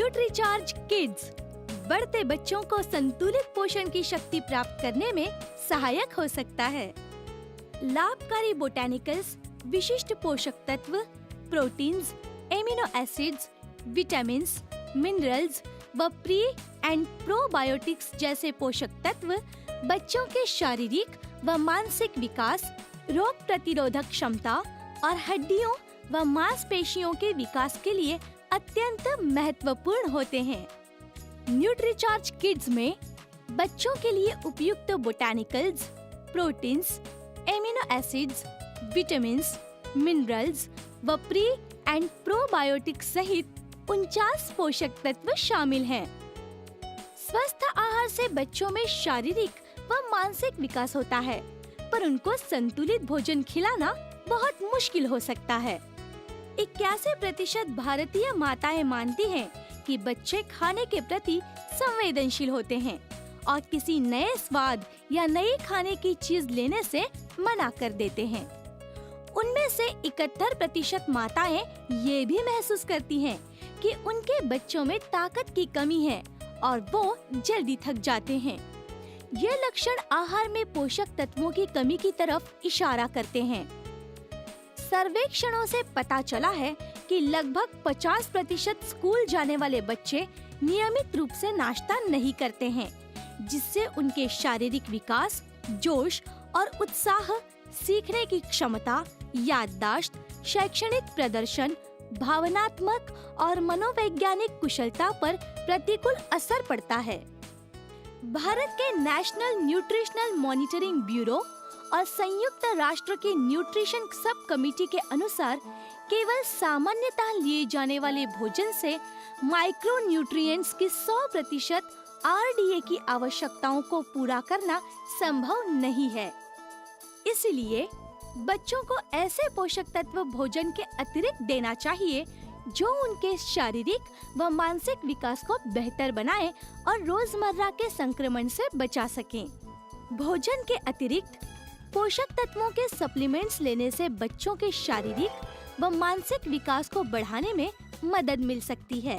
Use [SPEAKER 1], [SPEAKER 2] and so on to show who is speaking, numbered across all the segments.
[SPEAKER 1] Nutricharge kids बढ़ते बच्चों को संतुलित पोषण की शक्ति प्राप्त करने में सहायक हो सकता है। लाभकारी बोटैनिकल्स विशिष्ट पोषक तत्व, proteins, amino acids, vitamins, minerals व प्री एंड प्रोबायोटिक्स जैसे पोषक तत्व बच्चों के शारीरिक व मानसिक विकास, रोग प्रतिरोधक क्षमता और हड्डियों व मांसपेशियों के विकास के लिए अत्यंत महत्वपूर्ण होते हैं। न्यूट्रीचार्ज किड्स में बच्चों के लिए उपयुक्त botanicals, proteins, amino acids, vitamins, minerals व प्री एंड प्रोबायोटिक्स सहित 49 पोषक तत्व शामिल हैं। स्वस्थ आहार से बच्चों में शारीरिक व मानसिक विकास होता है, पर उनको संतुलित भोजन खिलाना बहुत मुश्किल हो सकता है। 81% भारतीय माताएं मानती हैं कि बच्चे खाने के प्रति संवेदनशील होते हैं और किसी नए स्वाद या नई खाने की चीज लेने से मना कर देते हैं। उनमें से 71% माताएं ये भी महसूस करती हैं कि उनके बच्चों में ताकत की कमी है और वो जल्दी थक जाते हैं। ये लक्षण आहार में पोषक तत्वों की कमी की तरफ इशारा करते हैं। सर्वेक्षणों से पता चला है कि लगभग 50% स्कूल जाने वाले बच्चे नियमित रूप से नाश्ता नहीं करते हैं, जिससे उनके शारीरिक विकास, जोश और उत्साह, सीखने की क्षमता, याददाश्त, शैक्षणिक प्रदर्शन, भावनात्मक और मनोवैज्ञानिक कुशलता पर प्रतिकूल असर पड़ता है। भारत के नेशनल न्यूट्रिशनल मॉनिटरिंग ब्यूरो और संयुक्त राष्ट्र के न्यूट्रिशन सब कमेटी के अनुसार केवल सामान्यतः लिए जाने वाले भोजन से माइक्रो न्यूट्रिएंट्स की 100% RDA की आवश्यकताओं को पूरा करना संभव नहीं है। इसलिए बच्चों को ऐसे पोषक तत्व भोजन के अतिरिक्त देना चाहिए जो उनके शारीरिक व मानसिक विकास को बेहतर बनाए और रोजमर्रा के संक्रमण से बचा सकें। भोजन के अतिरिक्त पोषक तत्वों के सप्लीमेंट्स लेने से बच्चों के शारीरिक व मानसिक विकास को बढ़ाने में मदद मिल सकती है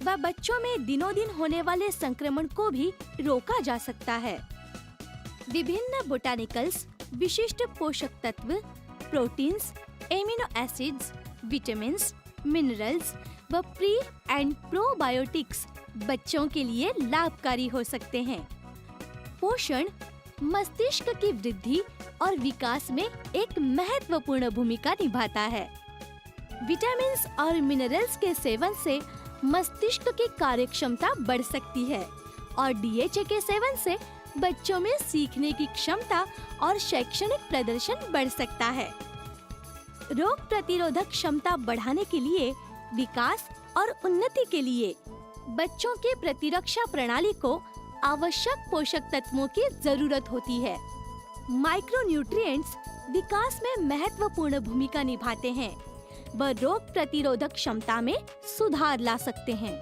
[SPEAKER 1] व बच्चों में दिनों दिन होने वाले संक्रमण को भी रोका जा सकता है। विभिन्न बोटैनिकल्स विशिष्ट पोषक तत्व, proteins, amino acids, vitamins, minerals व प्री एंड प्रोबायोटिक्स बच्चों के लिए लाभकारी हो सकते हैं। पोषण मस्तिष्क की वृद्धि और विकास में एक महत्वपूर्ण भूमिका निभाता है। विटामिन्स और मिनरल्स के सेवन से मस्तिष्क की कार्यक्षमता बढ़ सकती है और DHA के सेवन से बच्चों में सीखने की क्षमता और शैक्षणिक प्रदर्शन बढ़ सकता है। रोग प्रतिरोधक क्षमता बढ़ाने के लिए, विकास और उन्नति के लिए बच्चों की प्रतिरक्षा प्रणाली को आवश्यक पोषक तत्वों की जरूरत होती है। माइक्रोन्यूट्रिएंट्स विकास में महत्वपूर्ण भूमिका निभाते हैं व रोग प्रतिरोधक क्षमता में सुधार ला सकते हैं।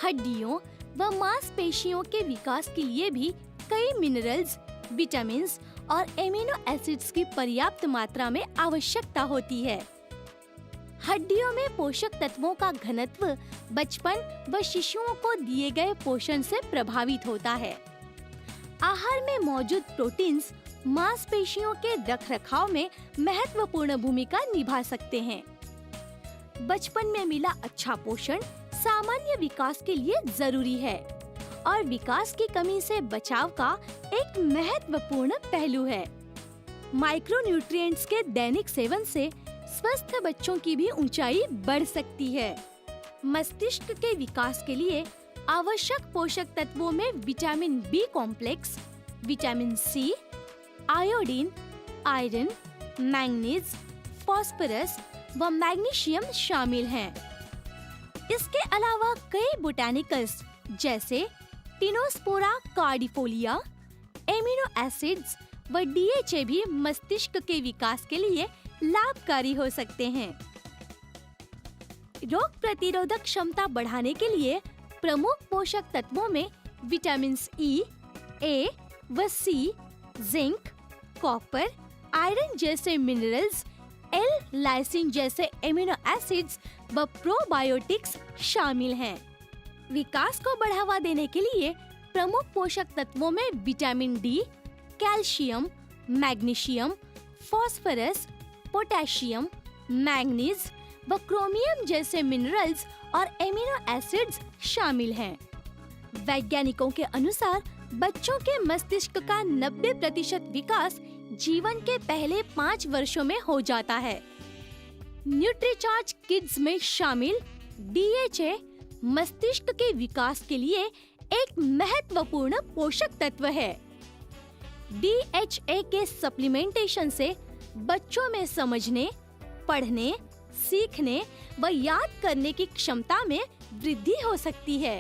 [SPEAKER 1] हड्डियों व मांसपेशियों के विकास के लिए भी कई मिनरल्स, विटामिन्स और एमिनो एसिड्स की पर्याप्त मात्रा में आवश्यकता होती है। हड्डियों में पोषक तत्वों का घनत्व बचपन व शिशुओं को दिए गए पोषण से प्रभावित होता है। आहार में मौजूद प्रोटीन्स मांसपेशियों के रखरखाव में महत्वपूर्ण भूमिका निभा सकते हैं। बचपन में मिला अच्छा पोषण सामान्य विकास के लिए जरूरी है और विकास की कमी से बचाव का एक महत्वपूर्ण पहलू है। माइक्रोन्यूट्रिएंट्स के दैनिक सेवन से स्वस्थ बच्चों की भी ऊंचाई बढ़ सकती है। मस्तिष्क के विकास के लिए आवश्यक पोषक तत्वों में vitamin B complex, vitamin C, iodine, iron, manganese, phosphorus व मैग्नीशियम शामिल हैं। इसके अलावा कई बोटैनिकल्स जैसे टिनोस्पोरा कार्डिफोलिया, एमिनो एसिड्स व DHA भी मस्तिष्क के विकास के लिए लाभकारी हो सकते हैं। रोग प्रतिरोधक क्षमता बढ़ाने के लिए प्रमुख पोषक तत्वों में विटामिन E, A व C, जिंक, कॉपर, आयरन जैसे मिनरल्स, L-लाइसिन जैसे एमिनो एसिड्स व प्रोबायोटिक्स शामिल हैं। विकास को बढ़ावा देने के लिए प्रमुख पोषक तत्वों में vitamin D, calcium, magnesium, phosphorus, potassium, manganese व क्रोमियम जैसे मिनरल्स और एमिनो एसिड्स शामिल हैं। वैज्ञानिकों के अनुसार बच्चों के मस्तिष्क का 90% विकास जीवन के पहले 5 वर्षों में हो जाता है। न्यूट्रीचार्ज किड्स में शामिल DHA मस्तिष्क के विकास के लिए एक महत्वपूर्ण पोषक तत्व है। DHA के सप्लीमेंटेशन से बच्चों में समझने, पढ़ने, सीखने व याद करने की क्षमता में वृद्धि हो सकती है।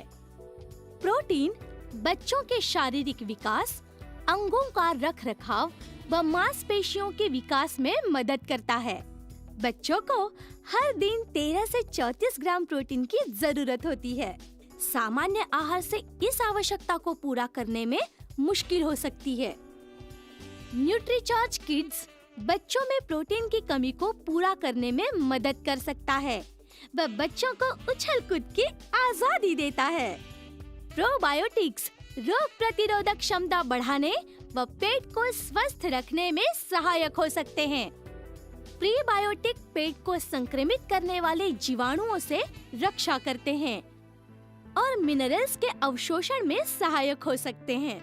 [SPEAKER 1] प्रोटीन बच्चों के शारीरिक विकास, अंगों का रखरखाव व मांसपेशियों के विकास में मदद करता है। बच्चों को हर दिन 13 से 34 ग्राम प्रोटीन की जरूरत होती है। सामान्य आहार से इस आवश्यकता को पूरा करने में मुश्किल हो सकती है। न्यूट्रीचार्ज किड्स बच्चों में प्रोटीन की कमी को पूरा करने में मदद कर सकता है व बच्चों को उछल कूद की आजादी देता है। प्रोबायोटिक्स रोग प्रतिरोधक क्षमता बढ़ाने व पेट को स्वस्थ रखने में सहायक हो सकते हैं। प्रीबायोटिक पेट को संक्रमित करने वाले जीवाणुओं से रक्षा करते हैं और मिनरल्स के अवशोषण में सहायक हो सकते हैं।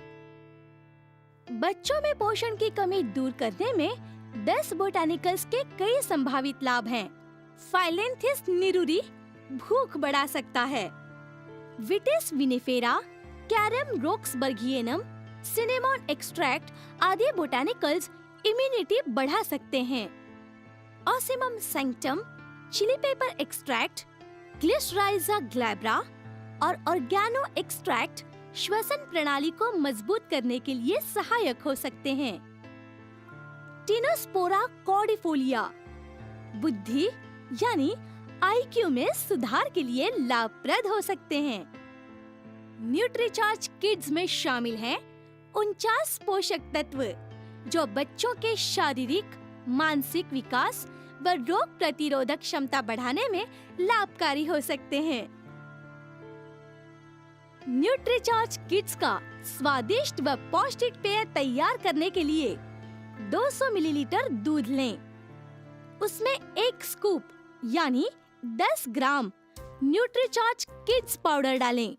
[SPEAKER 1] बच्चों में पोषण की कमी दूर करने में 10 बोटानिकल्स के कई संभावित लाभ हैं। फाइलेंथिस निरूरी भूख बढ़ा सकता है। Vitis vinifera, carum roxburghianum, cinnamon extract आदि बोटानिकल्स इम्यूनिटी बढ़ा सकते हैं। Ocimum sanctum, chili pepper extract, glycyrrhiza glabra और ऑर्गेनो एक्सट्रैक्ट श्वसन प्रणाली को मजबूत करने के लिए सहायक हो सकते हैं। टिनोस्पोरा कॉर्डिफोलिया बुद्धि यानी IQ में सुधार के लिए लाभप्रद हो सकते हैं। न्यूट्रीचार्ज किड्स में शामिल हैं 49 पोषक तत्व जो बच्चों के शारीरिक, मानसिक विकास व रोग प्रतिरोधक क्षमता बढ़ाने में लाभकारी हो सकते हैं। न्यूट्रीचार्ज किड्स का स्वादिष्ट व पौष्टिक पेय तैयार करने के लिए 200 मिलीलीटर दूध लें। उसमें 1 स्कूप यानी 10 ग्राम न्यूट्रीचार्ज किड्स पाउडर डालें।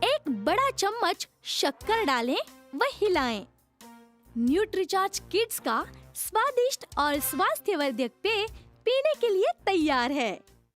[SPEAKER 1] 1 बड़ा चम्मच शक्कर डालें व हिलाएं। न्यूट्रीचार्ज किड्स का स्वादिष्ट और स्वास्थ्यवर्धक पेय पीने के लिए तैयार है।